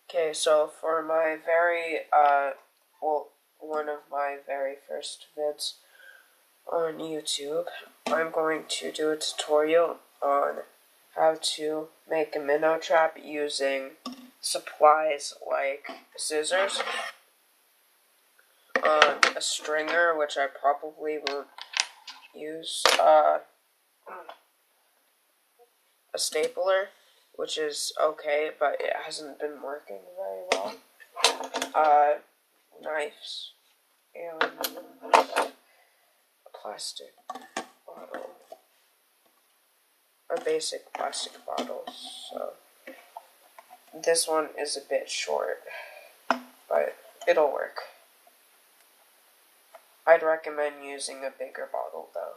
Okay, so for my one of my very first vids on YouTube, I'm going to do a tutorial on how to make a minnow trap using supplies like scissors, a stringer, which I probably won't use, a stapler, which is okay, but it hasn't been working very well, knives, and a plastic bottle, a basic plastic bottle. So this one is a bit short, but it'll work. I'd recommend using a bigger bottle though.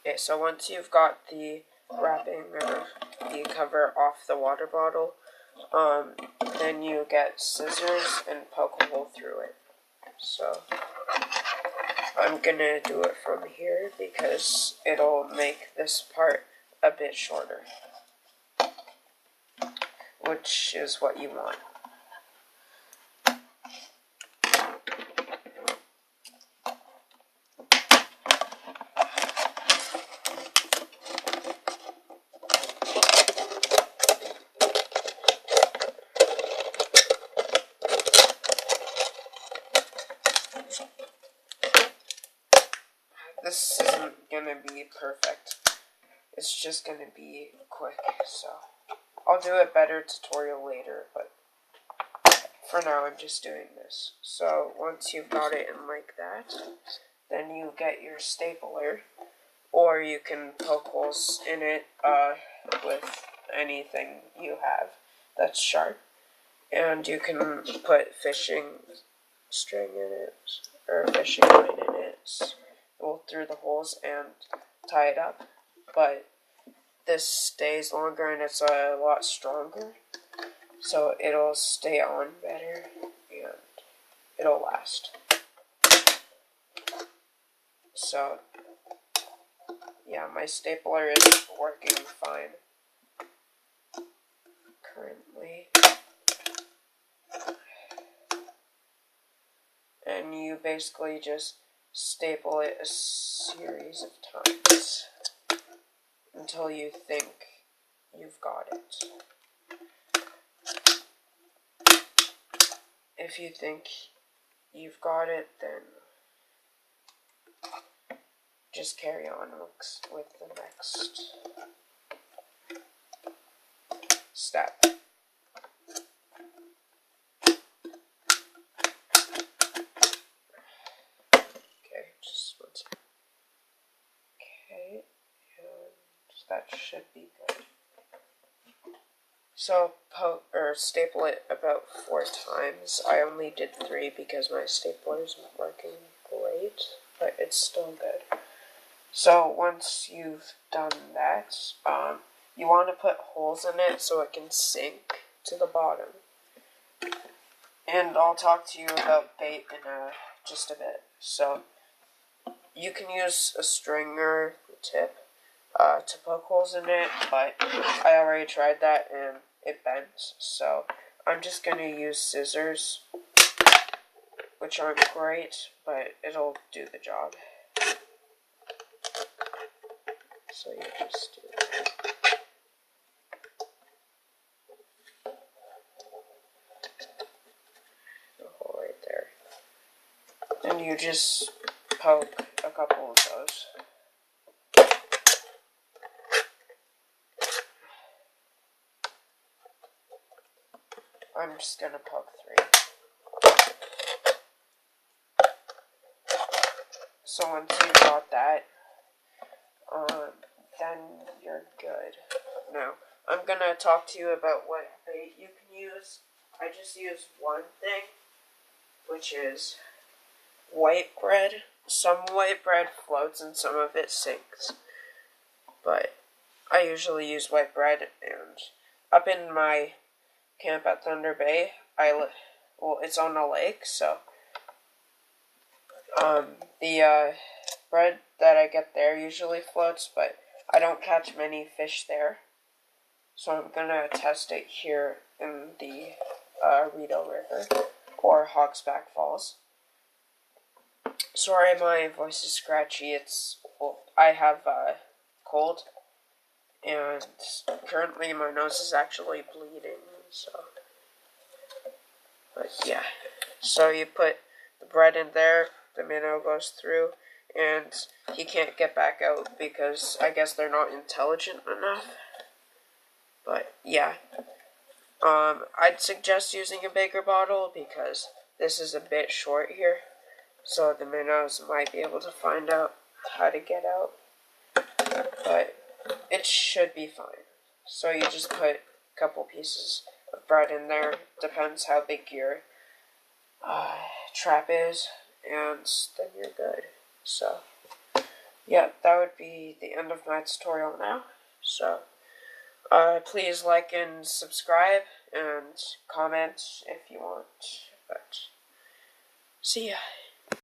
Okay, so once you've got the wrapping or the cover off the water bottle, then you get scissors and poke a hole through it. So I'm gonna do it from here because it'll make this part a bit shorter, which is what you want. This isn't gonna be perfect. It's just gonna be quick, so I'll do a better tutorial later, but for now I'm just doing this. So once you've got it in like that, then you get your stapler, or you can poke holes in it with anything you have that's sharp, and you can put fishing string in it, or fishing line in it, go through the holes and tie it up, but this stays longer and it's a lot stronger, so it'll stay on better and it'll last. So yeah, my stapler is working fine currently. And you basically just staple it a series of times until you think you've got it. If you think you've got it, then just carry on with the next step. Okay, just one second. Okay, and that should be good. So staple it about 4 times. I only did 3 because my stapler isn't working great, but it's still good. So once you've done that, you want to put holes in it so it can sink to the bottom. And I'll talk to you about bait in just a bit. So you can use a stringer tip to poke holes in it, but I already tried that and it bent, so I'm just going to use scissors, which aren't great, but it'll do the job. So you just do that. The hole right there. And you just poke a couple of those. I'm just gonna poke 3. So once you've got that, then you're good. Now, I'm gonna talk to you about what bait you can use. I just use one thing, which is white bread. Some white bread floats and some of it sinks. But I usually use white bread, and up in my camp at Thunder Bay, it's on a lake, so the bread that I get there usually floats, but I don't catch many fish there, so I'm gonna test it here in the Rideau River or Hogsback Falls. Sorry, my voice is scratchy. I have cold, and currently my nose is actually bleeding. So, but yeah. So you put the bread in there. The minnow goes through, and he can't get back out because I guess they're not intelligent enough. But yeah, I'd suggest using a bigger bottle because this is a bit short here, so the minnows might be able to find out how to get out. But it should be fine. So you just put a couple pieces of bread in there. Depends how big your trap is, and then you're good. So yeah, that would be the end of my tutorial now. So please like and subscribe and comment if you want. But see ya.